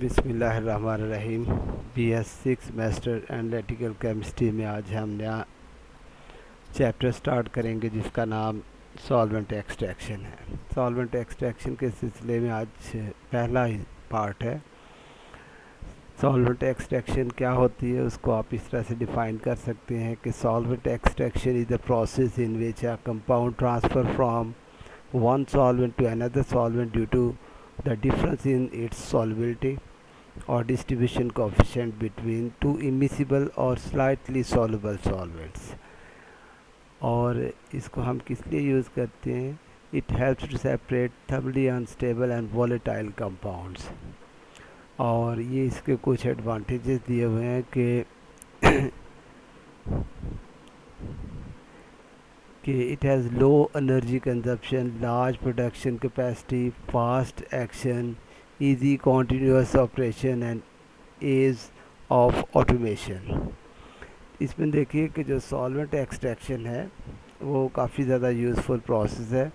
बिस्मिल्लाहिर्रहमानिर्रहीम। BS6 master analytical chemistry में आज हम नया चैप्टर स्टार्ट करेंगे जिसका नाम सॉल्वेंट एक्सट्रैक्शन है। सॉल्वेंट एक्सट्रैक्शन के सिलसिले में आज पहला ही पार्ट है। सॉल्वेंट एक्सट्रैक्शन क्या होती है उसको आप इस तरह से डिफ़ाइन कर सकते हैं कि solvent extraction is the process in which a compound transfer from one solvent to another solvent due to the difference in its solubility or distribution coefficient between two immiscible or slightly soluble solvents। और इसको हम किस लिए use करते हैं? It helps to separate thermally unstable and volatile compounds। और ये इसके कुछ एडवांटेजेस दिए हुए हैं कि it has low energy consumption, large production capacity, fast action, easy continuous operation and ease of automation। इसमें देखिए कि जो सॉल्वेंट एक्सट्रैक्शन है वो काफ़ी ज़्यादा यूज़फुल प्रोसेस है।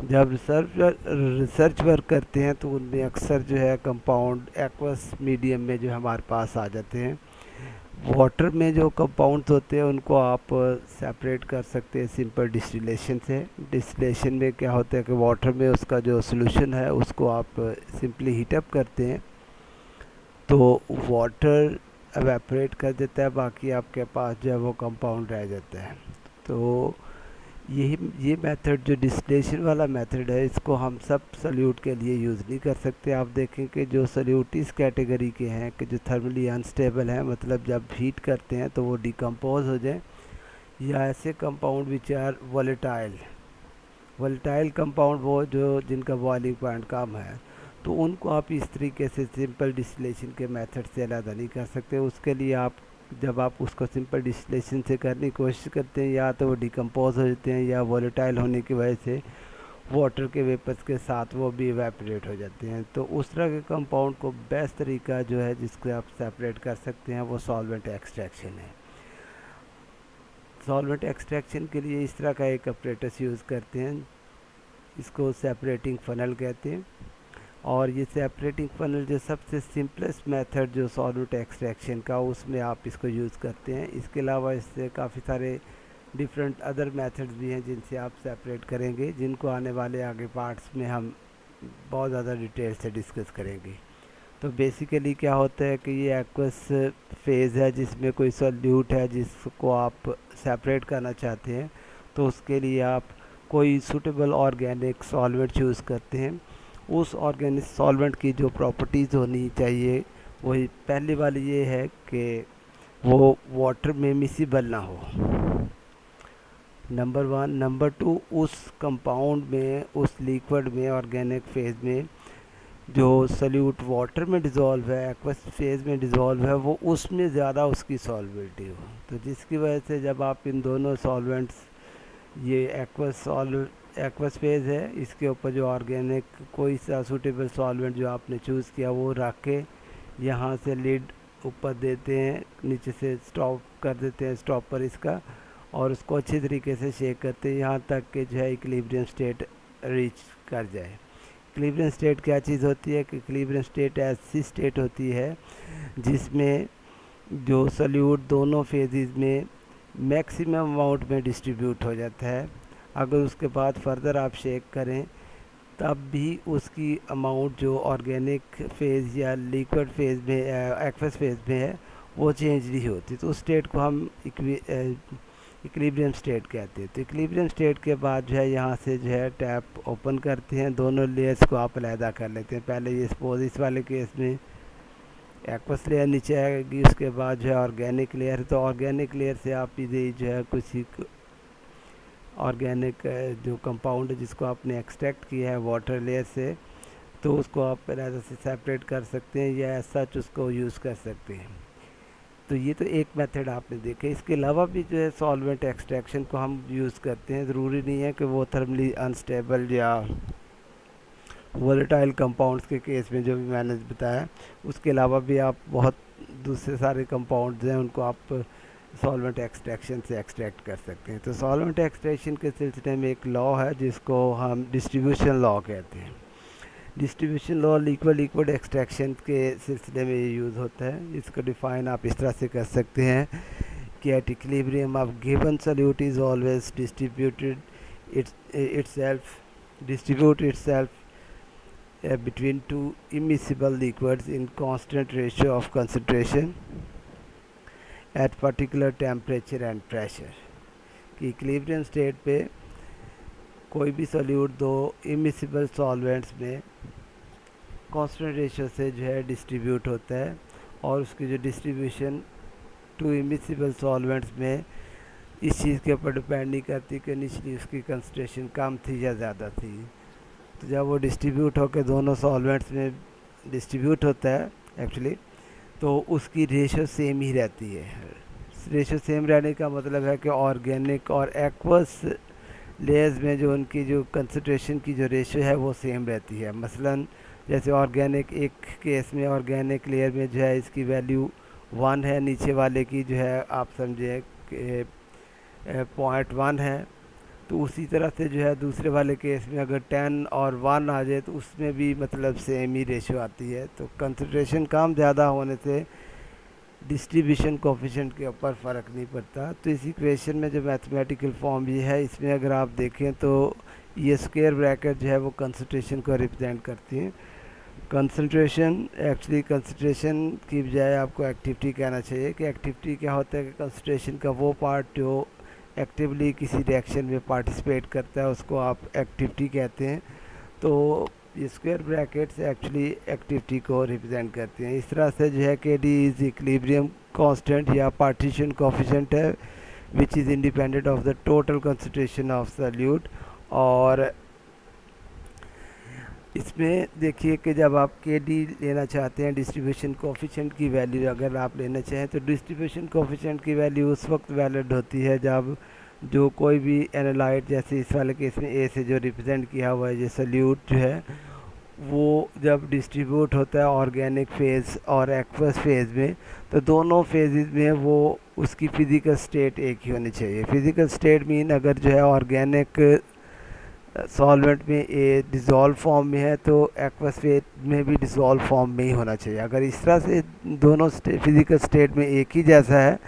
जब रिसर्च वर्क करते हैं तो उनमें अक्सर जो है कंपाउंड एक्वस मीडियम में जो हमारे पास आ जाते हैं। वाटर में जो कंपाउंड्स होते हैं उनको आप सेपरेट कर सकते हैं सिंपल डिस्टिलेशन से। डिस्टिलेशन में क्या होता है कि वाटर में उसका जो सॉल्यूशन है उसको आप सिंपली हीट अप करते हैं तो वाटर एवेपोरेट कर देता है, बाकी आपके पास जो है वो कंपाउंड रह जाता है। तो ये मेथड जो डिस्टिलेशन वाला मेथड है इसको हम सब सल्यूट के लिए यूज़ नहीं कर सकते। आप देखें कि जो सल्यूट इस कैटेगरी के हैं कि जो थर्मली अनस्टेबल हैं, मतलब जब हीट करते हैं तो वो डिकम्पोज हो जाए, या ऐसे compound which are volatile compound वो जो जिनका बॉइलिंग पॉइंट कम है, तो उनको आप इस तरीके से सिंपल डिस्टिलेशन के मेथड से अलग नहीं कर सकते। उसके लिए आप जब आप उसको सिंपल डिस्टिलेशन से करने की कोशिश करते हैं या तो वो डिकम्पोज हो जाते हैं या वोलेटाइल होने की वजह से वाटर के वेपर्स के साथ वो भी इवेपोरेट हो जाते हैं। तो उस तरह के कंपाउंड को बेस्ट तरीका जो है जिसको आप सेपरेट कर सकते हैं वो सॉल्वेंट एक्सट्रैक्शन है। सॉल्वेंट एक्सट्रैक्शन के लिए इस तरह का एक अपरेटस यूज़ करते हैं, इसको सेपरेटिंग फनल कहते हैं। और ये सेपरेटिंग फनल जो सबसे सिंपलेस्ट मेथड जो सॉल्वेंट एक्सट्रैक्शन का उसमें आप इसको यूज़ करते हैं। इसके अलावा इससे काफ़ी सारे डिफरेंट अदर मेथड्स भी हैं जिनसे आप सेपरेट करेंगे, जिनको आने वाले आगे पार्ट्स में हम बहुत ज़्यादा डिटेल से डिस्कस करेंगे। तो बेसिकली क्या होता है कि ये एक्वस फेज़ है जिसमें कोई सॉल्यूट है जिसको आप सेपरेट करना चाहते हैं, तो उसके लिए आप कोई सूटेबल ऑर्गेनिक सॉल्वेंट चूज़ करते हैं। उस ऑर्गेनिक सॉल्वेंट की जो प्रॉपर्टीज़ होनी चाहिए वही पहली वाली ये है कि वो वाटर में मिसिबल ना हो, नंबर 1। नंबर 2, उस कंपाउंड में, उस लिक्विड में, ऑर्गेनिक फेज़ में जो सल्यूट वाटर में डिज़ोल्व है, एक्वस फेज़ में डिज़ोल्व है, वो उसमें ज़्यादा उसकी सॉल्बिलिटी हो। तो जिसकी वजह से जब आप इन दोनों सॉल्वेंट्स, ये एक्वस फेज़ है, इसके ऊपर जो ऑर्गेनिक कोई सा सूटेबल सॉल्वेंट जो आपने चूज़ किया वो रख के यहाँ से लिड ऊपर देते हैं, नीचे से स्टॉप कर देते हैं स्टॉपर इसका, और उसको अच्छी तरीके से शेक करते हैं यहाँ तक कि जो है इक्विलिब्रियम स्टेट रीच कर जाए। इक्विलिब्रियम स्टेट क्या चीज़ होती है कि इक्विलिब्रियम स्टेट ऐसी स्टेट होती है जिसमें जो सल्यूट दोनों फेजेस में मैक्सिमम अमाउंट में डिस्ट्रीब्यूट हो जाता है। अगर उसके बाद फर्दर आप शेक करें तब भी उसकी अमाउंट जो ऑर्गेनिक फेज़ या लिक्विड फेज़ में, एक्वस फेज़ में है, वो चेंज नहीं होती। तो उस स्टेट को हम इक्विलिब्रियम स्टेट कहते हैं। तो इक्विलिब्रियम स्टेट के बाद जो है यहाँ से जो है टैप ओपन करते हैं, दोनों लेयर्स को आप अलहदा कर लेते हैं। पहले ये सपोज इस वाले केस में एक्वस लेयर नीचे आएगी, उसके बाद जो है ऑर्गेनिक लेयर, तो ऑर्गेनिक लेयर से आप इधर जो है कुछ ऑर्गेनिक जो कंपाउंड है जिसको आपने एक्सट्रैक्ट किया है वाटर लेयर से, तो उसको आप अलग से सेपरेट कर सकते हैं या सच उसको यूज़ कर सकते हैं। तो ये तो एक मेथड आपने देखे। इसके अलावा भी जो है सॉल्वेंट एक्सट्रैक्शन को हम यूज़ करते हैं। ज़रूरी नहीं है कि वो थर्मली अनस्टेबल या वोलेटाइल कंपाउंड्स के केस में जो भी मैंने बताया, उसके अलावा भी आप बहुत दूसरे सारे कंपाउंड्स हैं उनको आप सॉल्वेंट एक्सट्रैक्शन से एक्सट्रैक्ट कर सकते हैं। तो सॉल्वेंट एक्सट्रैक्शन के सिलसिले में एक लॉ है जिसको हम डिस्ट्रीब्यूशन लॉ कहते हैं। डिस्ट्रीब्यूशन लॉ लिक्विड एक्सट्रैक्शन के सिलसिले में ये यूज़ होता है। इसको डिफाइन आप इस तरह से कर सकते हैं कि at equilibrium of given solute is always distribute itself between two immiscible liquids in constant ratio of concentration at particular temperature and pressure। कि इक्विलिब्रियम स्टेट पे कोई भी सॉल्यूट दो इमिसिबल सॉल्वेंट्स में कांस्टेंट रेशियो से जो है डिस्ट्रीब्यूट होता है, और उसकी जो डिस्ट्रीब्यूशन टू इमिसिबल सॉल्वेंट्स में इस चीज़ के ऊपर डिपेंड नहीं करती कि निचली उसकी कंसंट्रेशन कम थी या ज़्यादा थी। तो जब वो डिस्ट्रीब्यूट होकर दोनों सॉल्वेंट्स में डिस्ट्रीब्यूट होता है एक्चुअली, तो उसकी रेशो सेम ही रहती है। रेशो सेम रहने का मतलब है कि ऑर्गेनिक और एक्वस लेयर्स में जो उनकी जो कंसंट्रेशन की जो रेशो है वो सेम रहती है। मसलन जैसे ऑर्गेनिक, एक केस में ऑर्गेनिक लेयर में जो है इसकी वैल्यू 1 है, नीचे वाले की जो है आप समझे 0.1 है, तो उसी तरह से जो है दूसरे वाले केस में अगर 10 और 1 आ जाए तो उसमें भी मतलब सेम ही रेशो आती है। तो कंसंट्रेशन कम ज़्यादा होने से डिस्ट्रीब्यूशन कोफिशिएंट के ऊपर फ़र्क नहीं पड़ता। तो इस इक्वेशन में जो मैथमेटिकल फॉर्म ये है, इसमें अगर आप देखें तो ये स्क्वायर ब्रैकेट जो है वो कंसंट्रेशन को रिप्रेजेंट करती है। कंसंट्रेशन की बजाय आपको एक्टिविटी कहना चाहिए कि एक्टिविटी क्या होता है कि कंसंट्रेशन का वो पार्ट जो एक्टिवली किसी रिएक्शन में पार्टिसिपेट करता है उसको आप एक्टिविटी कहते हैं। तो ये स्क्वायर ब्रैकेट्स एक्चुअली एक्टिविटी को रिप्रेजेंट करती हैं। इस तरह से जो है के डी इज़ इक्विलिब्रियम कांस्टेंट या पार्टीशन कोफिशिएंट है which is independent of the total concentration of solute. और इसमें देखिए कि जब आप के डी लेना चाहते हैं, डिस्ट्रीब्यूशन कोफिशिएंट की वैल्यू अगर आप लेना चाहें, तो डिस्ट्रीब्यूशन कोफिशिएंट की वैल्यू उस वक्त वैलिड होती है जब जो कोई भी एनालाइट, जैसे इस वाले केस में ए से जो रिप्रेजेंट किया हुआ है ये सॉल्यूट जो है, वो जब डिस्ट्रीब्यूट होता है ऑर्गेनिक फेज़ और एक्वस फेज़ में, तो दोनों फेजेस में वो उसकी फ़िज़िकल स्टेट एक ही होनी चाहिए। फ़िज़िकल स्टेट मीन अगर जो है ऑर्गेनिक सॉल्वेंट में ये डिज़ोल्व फॉर्म में है तो एक्वस फेज में भी डिज़ोल्व फॉर्म में ही होना चाहिए। अगर इस तरह से दोनों फिज़िकल स्टेट में एक ही जैसा है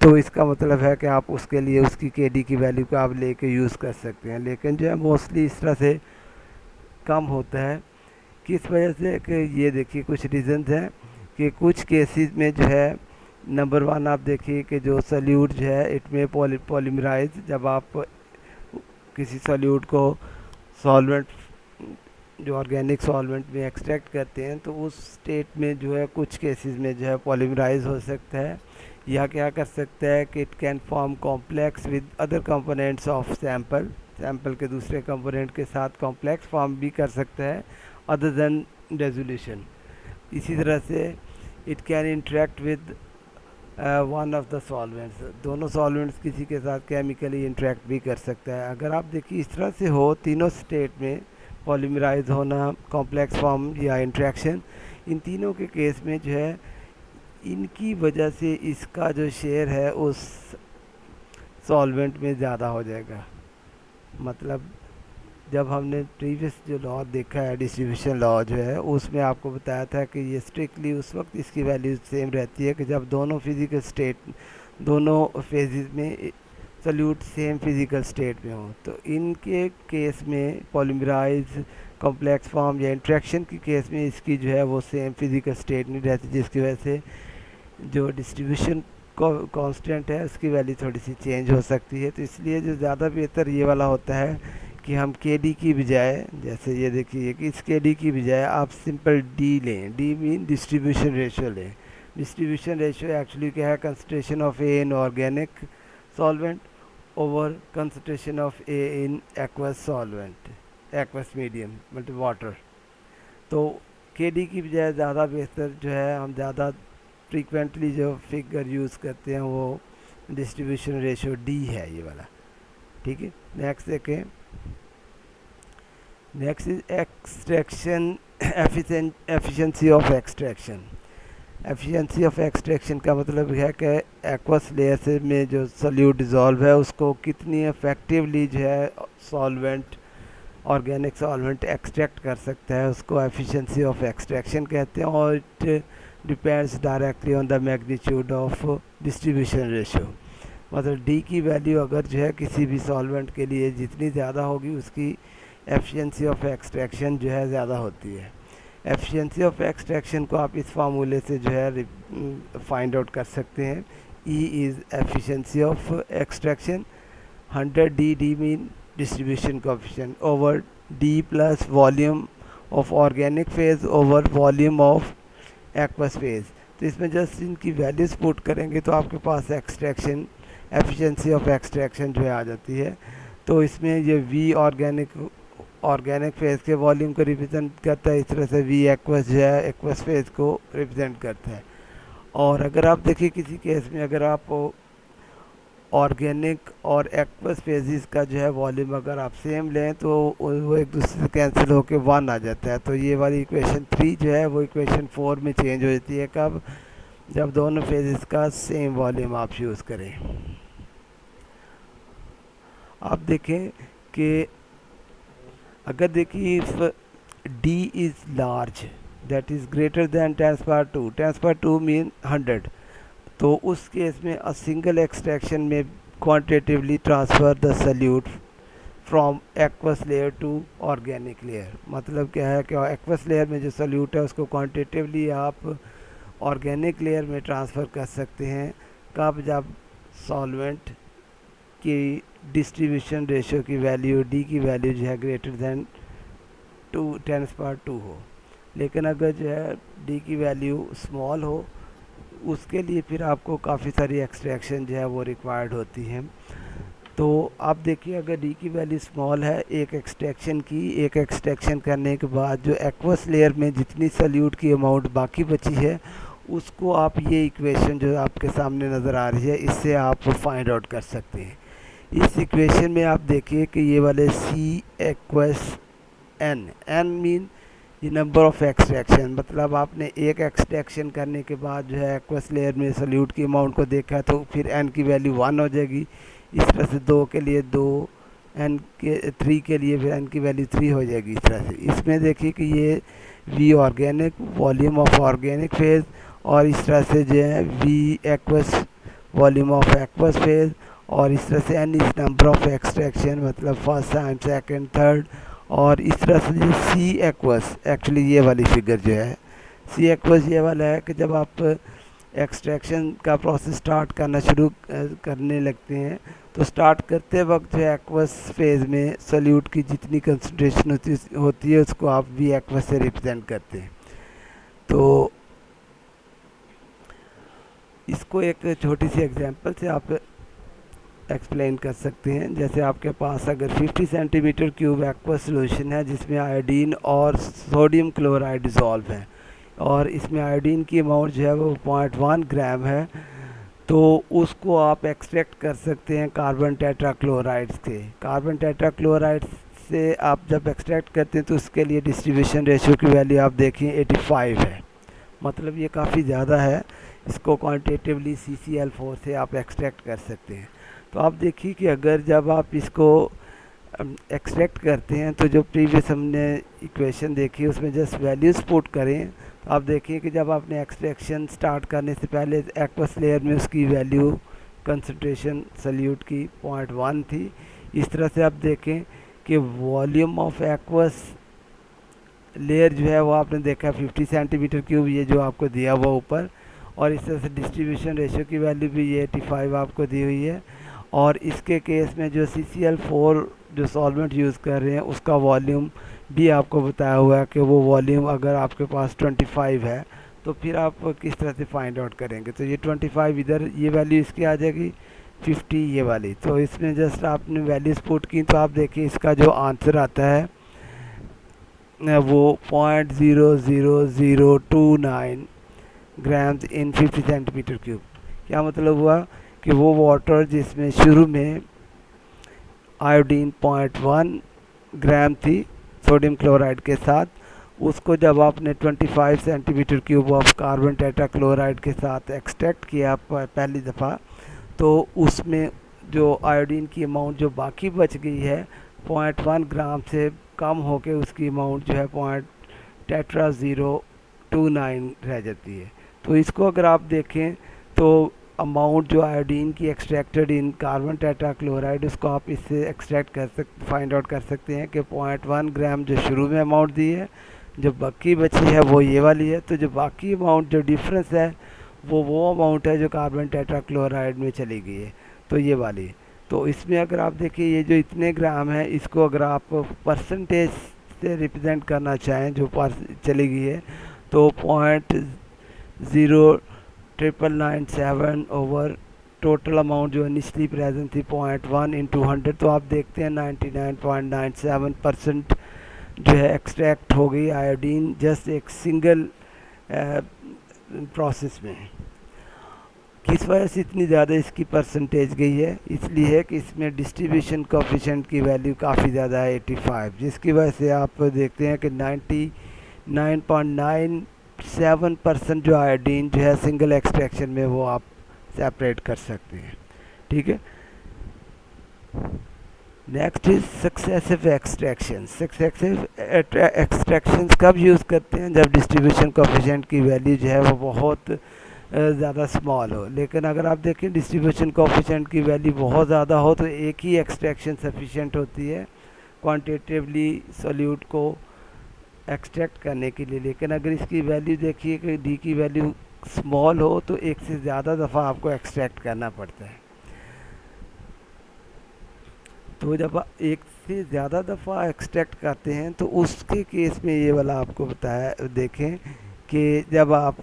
तो इसका मतलब है कि आप उसके लिए उसकी के डी की वैल्यू को आप लेके यूज़ कर सकते हैं। लेकिन जो है मोस्टली इस तरह से कम होता है। किस वजह से कि ये देखिए कुछ रीज़न्स हैं कि कुछ केसेस में जो है, नंबर 1 आप देखिए कि जो सॉल्यूट जो है इट में पॉलीमराइज, जब आप किसी सॉल्यूट को सॉल्वेंट जो ऑर्गेनिक सॉल्वेंट में एक्सट्रैक्ट करते हैं तो उस स्टेट में जो है कुछ केसेस में जो है पॉलीमराइज हो सकता है, या क्या कर सकता है कि it can form complex with other components of sample के दूसरे कंपोनेंट के साथ कॉम्प्लेक्स फॉर्म भी कर सकता है अदर देन रेजोल्यूशन। इसी तरह से it can interact with one of the solvents, दोनों सॉल्वेंट्स किसी के साथ केमिकली इंटरेक्ट भी कर सकता है। अगर आप देखिए इस तरह से हो तीनों स्टेट में पॉलीमराइज होना, कॉम्प्लेक्स फॉर्म या इंट्रैक्शन, इन तीनों के केस में जो है इनकी वजह से इसका जो शेयर है उस सॉल्वेंट में ज़्यादा हो जाएगा। मतलब जब हमने प्रीवियस जो लॉ देखा है डिस्ट्रीब्यूशन लॉ जो है, उसमें आपको बताया था कि ये स्ट्रिक्टली उस वक्त इसकी वैल्यू सेम रहती है कि जब दोनों फिज़िकल स्टेट, दोनों फेजेस में सॉल्यूट सेम फिज़िकल स्टेट में हो। तो इनके केस में पॉलीमराइज, कॉम्प्लेक्स फॉर्म या इंट्रैक्शन की केस में इसकी जो है वो सेम फिज़िकल स्टेट नहीं रहती, जिसकी वजह से जो डिस्ट्रीब्यूशन कांस्टेंट है उसकी वैल्यू थोड़ी सी चेंज हो सकती है। तो इसलिए जो ज़्यादा बेहतर ये वाला होता है कि हम के डी की बजाय, जैसे ये देखिए कि इस के डी की बजाय आप सिंपल डी लें। डी मीन डिस्ट्रीब्यूशन रेशियो लें। डिस्ट्रीब्यूशन रेशियो एक्चुअली क्या है, concentration of A in organic solvent over concentration of A in aqueous solvent, aqueous medium मतलब वाटर। तो के डी की बजाय ज़्यादा बेहतर जो है, हम ज़्यादा फ्रीक्वेंटली जो फिगर यूज़ करते हैं वो डिस्ट्रीब्यूशन रेशियो डी है ये वाला। ठीक है, नेक्स्ट देखें। Next is extraction efficiency of extraction. Efficiency of extraction का मतलब है कि एक्वस लेयर से में जो सॉल्यूट डिज़ोल्व है उसको कितनी इफेक्टिवली जो है सॉल्वेंट ऑर्गेनिक सॉल्वेंट एक्सट्रैक्ट कर सकता है, उसको एफिशिएंसी ऑफ एक्सट्रैक्शन कहते हैं, और it depends directly on the magnitude of distribution ratio. मतलब डी की वैल्यू अगर जो है किसी भी सॉल्वेंट के लिए जितनी ज़्यादा होगी उसकी एफिशिएंसी ऑफ एक्सट्रैक्शन जो है ज़्यादा होती है। एफिशिएंसी ऑफ एक्सट्रैक्शन को आप इस फार्मूले से जो है फाइंड आउट कर सकते हैं। E is efficiency of extraction 100 D mean distribution coefficient over D plus volume of organic phase over volume of aqueous phase. तो इसमें जस्ट इनकी वैल्यूज पुट करेंगे तो आपके पास एक्सट्रैक्शन एफिशिएंसी ऑफ एक्सट्रैक्शन जो है आ जाती है। तो इसमें ये वी ऑर्गेनिक फेज के वॉल्यूम को रिप्रेजेंट करता है, इस तरह से वी एक्वस जो है एक्वस फेज को रिप्रेजेंट करता है। और अगर आप देखिए किसी केस में अगर आप ऑर्गेनिक और एक्वस फेजेस का जो है वॉल्यूम अगर आप सेम लें तो वो एक दूसरे से कैंसिल होकर 1 आ जाता है। तो ये वाली इक्वेशन 3 जो है वो इक्वेशन 4 में चेंज हो जाती है, कब? जब दोनों फेजेस का सेम वॉल्यूम आप यूज़ करें। आप देखें कि अगर देखिए if D is large that is greater than 10⁻², mean 100, तो उस केस में अ सिंगल एक्सट्रैक्शन में quantitatively transfer the solute from aqueous layer to organic layer. मतलब क्या है कि एक्वस लेयर में जो सल्यूट है उसको क्वांटिटेटिवली आप ऑर्गेनिक लेयर में ट्रांसफ़र कर सकते हैं, कब? जब सॉल्वेंट की डिस्ट्रीब्यूशन रेशियो की वैल्यू डी की वैल्यू जो है ग्रेटर दैन 10⁻² हो। लेकिन अगर जो है डी की वैल्यू स्मॉल हो उसके लिए फिर आपको काफ़ी सारी एक्सट्रैक्शन जो है वो रिक्वायर्ड होती हैं। तो आप देखिए अगर डी की वैल्यू स्मॉल है, एक एक्सट्रैक्शन करने के बाद जो एक्वस लेयर में जितनी सल्यूट की अमाउंट बाकी बची है उसको आप ये इक्वेशन जो आपके सामने नज़र आ रही है इससे आप फाइंड आउट कर सकते हैं। इस इक्वेशन में आप देखिए कि ये वाले सी एक्वस एन मीन ये नंबर ऑफ एक्सट्रैक्शन, मतलब आपने एक एक्सट्रैक्शन करने के बाद जो है एक्वस लेयर में सल्यूट की अमाउंट को देखा तो फिर एन की वैल्यू 1 हो जाएगी। इस तरह से 2 के लिए 2, एन के 3 के लिए फिर एन की वैल्यू 3 हो जाएगी। इस तरह से इसमें देखिए कि ये V organic volume of organic phase, और इस तरह से जो है V aqueous volume of aqueous phase, और इस तरह से n is number of extraction मतलब फर्स्ट टाइम सेकंड थर्ड, और इस तरह से जो सी एक्वस एक्चुअली ये वाली फिगर जो है सी एक्वस ये वाला है कि जब आप एक्सट्रैक्शन का प्रोसेस स्टार्ट करना शुरू करने लगते हैं तो स्टार्ट करते वक्त जो एक्वस फेज में सल्यूट की जितनी कंसंट्रेशन होती है उसको आप वी एक्वस से रिप्रेजेंट करते हैं। तो इसको एक छोटी सी एग्जांपल से आप एक्सप्लेन कर सकते हैं। जैसे आपके पास अगर 50 सेंटीमीटर क्यूब एक्वस सॉल्यूशन है जिसमें आयोडीन और सोडियम क्लोराइड डिज़ोल्व है, और इसमें आयोडीन की अमाउंट जो है वो 0.1 ग्राम है, तो उसको आप एक्सट्रैक्ट कर सकते हैं कार्बन टेट्राक्लोराइड से। कार्बन टेट्राक्लोराइड से आप जब एक्सट्रैक्ट करते हैं तो उसके लिए डिस्ट्रीब्यूशन रेशियो की वैल्यू आप देखिए 85 है, मतलब ये काफ़ी ज़्यादा है। इसको क्वांटिटेटिवली CCl4 से आप एक्सट्रैक्ट कर सकते हैं। तो आप देखिए कि अगर जब आप इसको एक्सट्रैक्ट करते हैं तो जो प्रीवियस हमने इक्वेशन देखी उसमें जस्ट वैल्यूज़ पुट करें तो आप देखिए कि जब आपने एक्सट्रैक्शन स्टार्ट करने से पहले एक्वस लेयर में उसकी वैल्यू कंसंट्रेशन सल्यूट की 0.1 थी। इस तरह से आप देखें कि वॉल्यूम ऑफ एक्वस लेयर जो है वो आपने देखा 50 सेंटीमीटर क्यूब, ये जो आपको दिया हुआ ऊपर, और इस तरह से डिस्ट्रीब्यूशन रेशियो की वैल्यू भी ये 85 आपको दी हुई है। और इसके केस में जो CCl4 जो सॉल्वेंट यूज़ कर रहे हैं उसका वॉल्यूम भी आपको बताया हुआ है कि वो वॉल्यूम अगर आपके पास 25 है तो फिर आप किस तरह से फाइंड आउट करेंगे। तो ये 25 इधर ये वैल्यू इसकी आ जाएगी, 50 ये वाली, तो इसमें जस्ट आपने वैल्यूज़ पुट की तो आप देखिए इसका जो आंसर आता है वो 0.00029 ग्राम्स इन 50 सेंटीमीटर क्यूब। क्या मतलब हुआ कि वो वाटर जिसमें शुरू में आयोडीन 0.1 ग्राम थी सोडियम क्लोराइड के साथ, उसको जब आपने 25 centimetre cube of carbon tetrachloride के साथ एक्सट्रैक्ट किया पहली दफ़ा, तो उसमें जो आयोडीन की अमाउंट जो बाकी बच गई है 0.1 ग्राम से कम होके उसकी अमाउंट जो है पॉइंट टेट्रा 029 रह जाती है। तो इसको अगर आप देखें तो अमाउंट जो आयोडीन की एक्सट्रैक्टेड इन कार्बन टेट्राक्लोराइड, उसको आप इससे एक्सट्रैक्ट कर सकते फाइंड आउट कर सकते हैं कि 0.1 ग्राम जो शुरू में अमाउंट दी है, जो बाकी बची है वो ये वाली है। तो जो बाकी अमाउंट जो डिफरेंस है वो अमाउंट है जो कार्बन टेट्राक्लोराइड में चली गई है, तो ये वाली। तो इसमें अगर आप देखिए ये जो इतने ग्राम है, इसको अगर आप परसेंटेज से रिप्रेजेंट करना चाहें जो चली गई है, तो 0.0997 ओवर टोटल अमाउंट जो इनिशली प्रेजेंट थी 0.1 इंटू 100, तो आप देखते हैं 99.97% जो है एक्सट्रैक्ट हो गई आयोडीन जस्ट एक सिंगल प्रोसेस में। किस वजह से इतनी ज़्यादा इसकी परसेंटेज गई है? इसलिए है कि इसमें डिस्ट्रीब्यूशन कोफिशिएंट की वैल्यू काफ़ी ज़्यादा है 85, जिसकी वजह से आप देखते हैं कि 99.97% जो आयोडीन जो है सिंगल एक्सट्रैक्शन में वो आप सेपरेट कर सकते हैं। ठीक है, next is successive extraction. Successive extractions कब यूज़ करते हैं? जब डिस्ट्रीब्यूशन कोफिशिएंट की वैल्यू जो है वो बहुत ज़्यादा स्मॉल हो। लेकिन अगर आप देखें डिस्ट्रीब्यूशन कोफिशिएंट की वैल्यू बहुत ज़्यादा हो तो एक ही एक्सट्रैक्शन सफिशिएंट होती है क्वांटिटेटिवली सोल्यूट को एक्सट्रैक्ट करने के लिए। लेकिन अगर इसकी वैल्यू देखिए कि डी की वैल्यू स्मॉल हो तो एक से ज़्यादा दफ़ा आपको एक्सट्रैक्ट करना पड़ता है। तो जब आप एक से ज़्यादा दफ़ा एक्सट्रैक्ट करते हैं तो उसके केस में ये वाला आपको बताया, देखें कि जब आप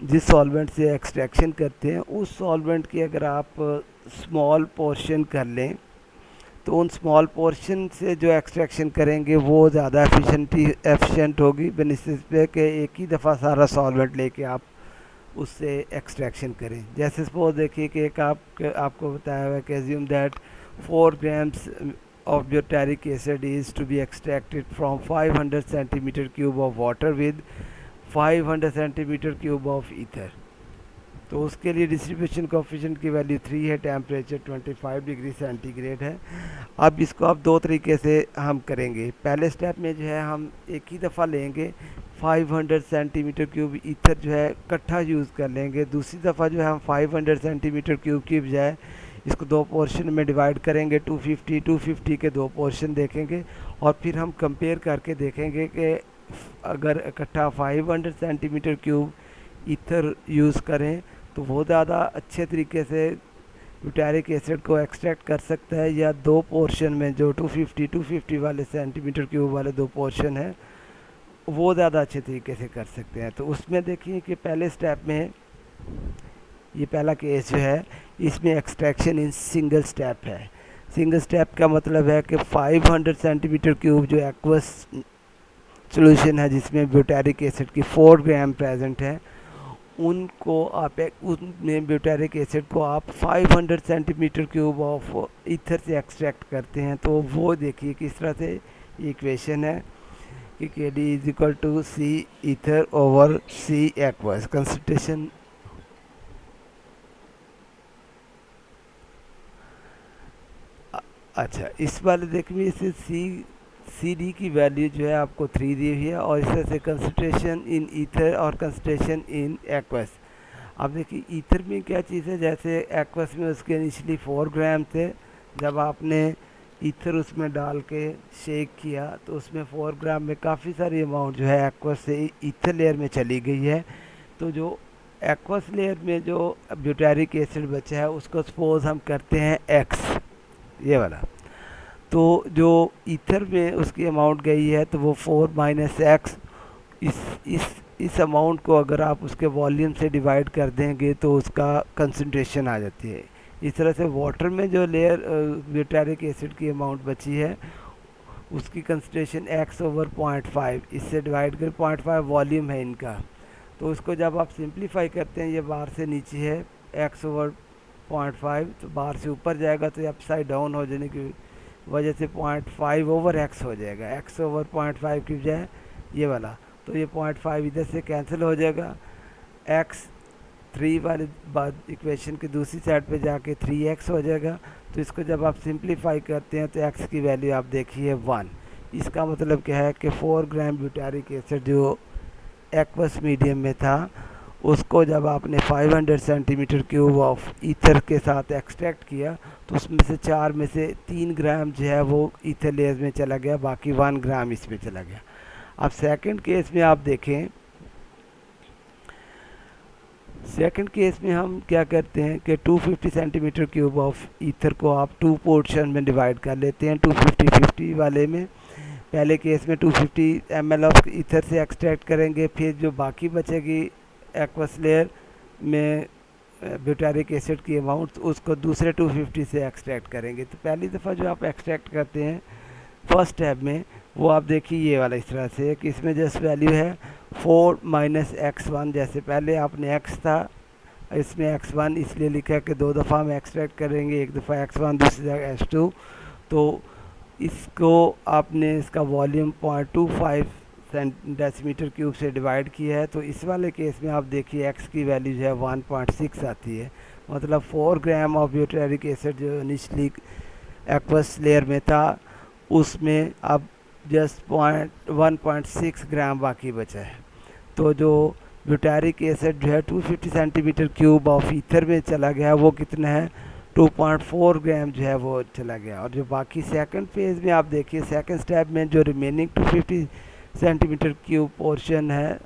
जिस सॉल्वेंट से एक्सट्रैक्शन करते हैं उस सॉल्वेंट की अगर आप स्मॉल पोर्शन कर लें तो उन स्मॉल पोर्शन से जो एक्सट्रैक्शन करेंगे वो ज़्यादा एफिशिएंट होगी बेनिफिट पे कि एक ही दफ़ा सारा सॉल्वेंट लेके आप उससे एक्सट्रैक्शन करें। जैसे सपोज देखिए कि एक आपको बताया हुआ है कि assume that 4 grams of butyric acid is to be extracted from 500 centimeter cube of water with 500 centimeter cube of ether। तो उसके लिए डिस्ट्रीब्यूशन कोफिशिएंट की वैल्यू 3 है, टेम्परेचर 25 डिग्री सेंटीग्रेड है। अब इसको आप दो तरीके से हम करेंगे। पहले स्टेप में जो है हम एक ही दफ़ा लेंगे 500 सेंटीमीटर क्यूब ईथर जो है इकट्ठा यूज़ कर लेंगे। दूसरी दफ़ा जो है हम 500 सेंटीमीटर क्यूब की बजाय इसको दो पोर्शन में डिवाइड करेंगे, 250 के दो पोर्शन देखेंगे और फिर हम कंपेयर करके देखेंगे कि अगर इकट्ठा 500 सेंटीमीटर क्यूब ईथर यूज़ करें तो वो ज़्यादा अच्छे तरीके से ब्यूटारिक एसिड को एक्सट्रैक्ट कर सकता है, या दो पोर्शन में जो 250 वाले सेंटीमीटर क्यूब वाले दो पोर्शन हैं वो ज़्यादा अच्छे तरीके से कर सकते हैं। तो उसमें देखिए कि पहले स्टेप में ये पहला केस जो है इसमें एक्सट्रैक्शन इन सिंगल स्टेप है। सिंगल स्टेप का मतलब है कि 500 सेंटीमीटर क्यूब जो एक्वस सोल्यूशन है जिसमें ब्यूटारिक एसिड की 4 ग्राम प्रेजेंट है, उनको आप उसमें ब्यूटारिक एसिड को आप 500 सेंटीमीटर क्यूब ऑफ ईथर से एक्सट्रैक्ट करते हैं। तो वो देखिए किस तरह से इक्वेशन है कि K D is equal to C ether over C aqueous concentration. अच्छा, इस वाले देखिए इसे सी डी की वैल्यू जो है आपको 3 दी हुई है और इस तरह से कंसंट्रेशन इन ईथर और कंसंट्रेशन इन एक्वस। अब देखिए ईथर में क्या चीज़ है, जैसे एक्वस में उसके इनिशियली 4 ग्राम थे, जब आपने ईथर उसमें डाल के शेक किया तो उसमें 4 ग्राम में काफ़ी सारी अमाउंट जो है एक्वस से ईथर लेयर में चली गई है। तो जो एक्वस लेयर में जो ब्यूटारिक एसिड बचा है उसको सपोज हम करते हैं एक्स, ये वाला। तो जो ईथर में उसकी अमाउंट गई है तो वो 4 माइनस एक्स, इस अमाउंट को अगर आप उसके वॉल्यूम से डिवाइड कर देंगे तो उसका कंसंट्रेशन आ जाती है। इस तरह से वाटर में जो लेयर ब्यूटारिक एसिड की अमाउंट बची है उसकी कंसंट्रेशन x ओवर 0.5, इससे डिवाइड कर 0.5 वॉल्यूम है इनका। तो उसको जब आप सिंप्लीफाई करते हैं, ये बाहर से नीचे है x ओवर 0.5, तो बाहर से ऊपर जाएगा तो ये अपसाइड डाउन हो जाने की वजह से 0.5 ओवर x हो जाएगा। x ओवर 0.5 की बजाय ये वाला, तो ये 0.5 इधर से कैंसिल हो जाएगा। x 3 वाले बाद इक्वेशन की दूसरी साइड पे जाके 3x हो जाएगा। तो इसको जब आप सिंप्लीफाई करते हैं तो x की वैल्यू आप देखिए 1। इसका मतलब क्या है कि 4 ग्राम ब्यूटारिक एसिड जो एक्वस मीडियम में था उसको जब आपने 500 सेंटीमीटर क्यूब ऑफ ईथर के साथ एक्सट्रैक्ट किया तो उसमें से 4 में से 3 ग्राम जो है वो ईथर लेयर में चला गया, बाकी 1 ग्राम इसमें चला गया। अब सेकंड केस में आप देखें, सेकंड केस में हम क्या करते हैं कि 250 सेंटीमीटर क्यूब ऑफ ईथर को आप 2 पोर्शन में डिवाइड कर लेते हैं। 250 वाले में पहले केस में 250 ml ऑफ ईथर से एक्सट्रैक्ट करेंगे, फिर जो बाकी बचेगी एक्वस लेयर में ब्यूटारिक एसिड की अमाउंट उसको दूसरे 250 से एक्सट्रैक्ट करेंगे। तो पहली दफ़ा जो आप एक्सट्रैक्ट करते हैं फर्स्ट स्टेप में वो आप देखिए ये वाला इस तरह से कि इसमें जस्ट वैल्यू है 4 माइनस x1। जैसे पहले आपने x था, इसमें x1 इसलिए लिखा है कि 2 दफ़ा हम एक्सट्रैक्ट करेंगे, एक दफ़ा x1 दूसरी जगह x2। तो इसको आपने इसका वॉल्यूम 0.25 डेसीमीटर क्यूब से डिवाइड किया है। तो इस वाले केस में आप देखिए x की वैल्यू जो है 1.6 आती है। मतलब 4 ग्राम ऑफ ब्यूटारिक एसिड जो इनिशली एक्वस लेयर में था उसमें अब जस्ट 1.6 ग्राम बाकी बचा है। तो जो ब्यूटारिक एसिड जो है 250 सेंटीमीटर क्यूब ऑफ ईथर में चला गया वो कितना है 2.4 ग्राम जो है वो चला गया। और जो बाकी सेकंड फेज़ में आप देखिए सेकंड स्टेप में जो रिमेनिंग 250 सेंटीमीटर क्यूब पोर्शन है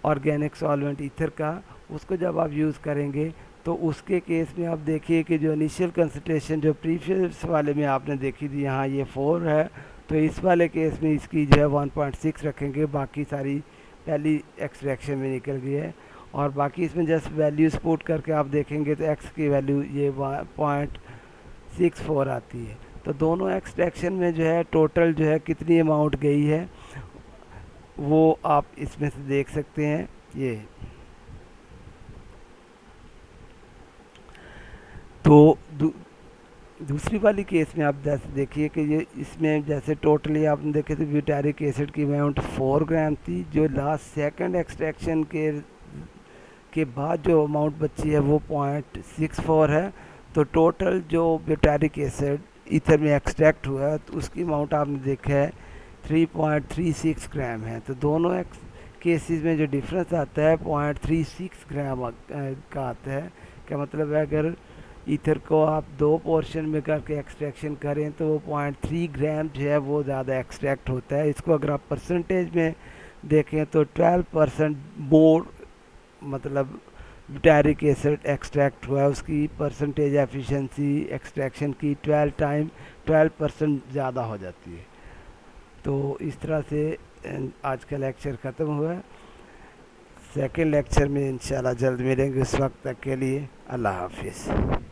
ऑर्गेनिक सॉल्वेंट ईथर का, उसको जब आप यूज़ करेंगे तो उसके केस में आप देखिए कि जो इनिशियल कंसंट्रेशन जो प्रीवियस वाले में आपने देखी थी यहाँ ये 4 है, तो इस वाले केस में इसकी जो है 1.6 रखेंगे, बाकी सारी पहली एक्सट्रैक्शन में निकल गई है। और बाकी इसमें जस्ट वैल्यूज पुट करके आप देखेंगे तो x की वैल्यू ये 0.64 आती है। तो दोनों एक्सट्रैक्शन में जो है टोटल जो है कितनी अमाउंट गई है वो आप इसमें से देख सकते हैं। ये तो दूसरी वाली केस में आप जैसे देखिए कि ये इसमें जैसे टोटली आपने देखे तो ब्यूटारिक एसिड की अमाउंट 4 ग्राम थी, जो लास्ट सेकंड एक्सट्रैक्शन के बाद जो अमाउंट बची है वो 0.64 है। तो टोटल जो ब्यूटारिक एसिड ईथर में एक्सट्रैक्ट हुआ है तो उसकी अमाउंट आपने देखा है 3.36 ग्राम है। तो दोनों केसेस में जो डिफरेंस आता है 0.36 ग्राम का आता है। क्या मतलब है अगर ईथर को आप 2 पोर्शन में करके एक्सट्रैक्शन करें तो वो 0.3 ग्राम जो है वो ज़्यादा एक्सट्रैक्ट होता है। इसको अगर आप परसेंटेज में देखें तो 12% मोर मतलब ब्यूटारिक एसिड एक्सट्रैक्ट हुआ है, उसकी परसेंटेज एफिशिएंसी एक्सट्रैक्शन की 12% ज़्यादा हो जाती है। तो इस तरह से आज का लेक्चर ख़त्म हुआ है। सेकेंड लेक्चर में इंशाल्लाह जल्द मिलेंगे, उस वक्त तक के लिए अल्लाह हाफिज़।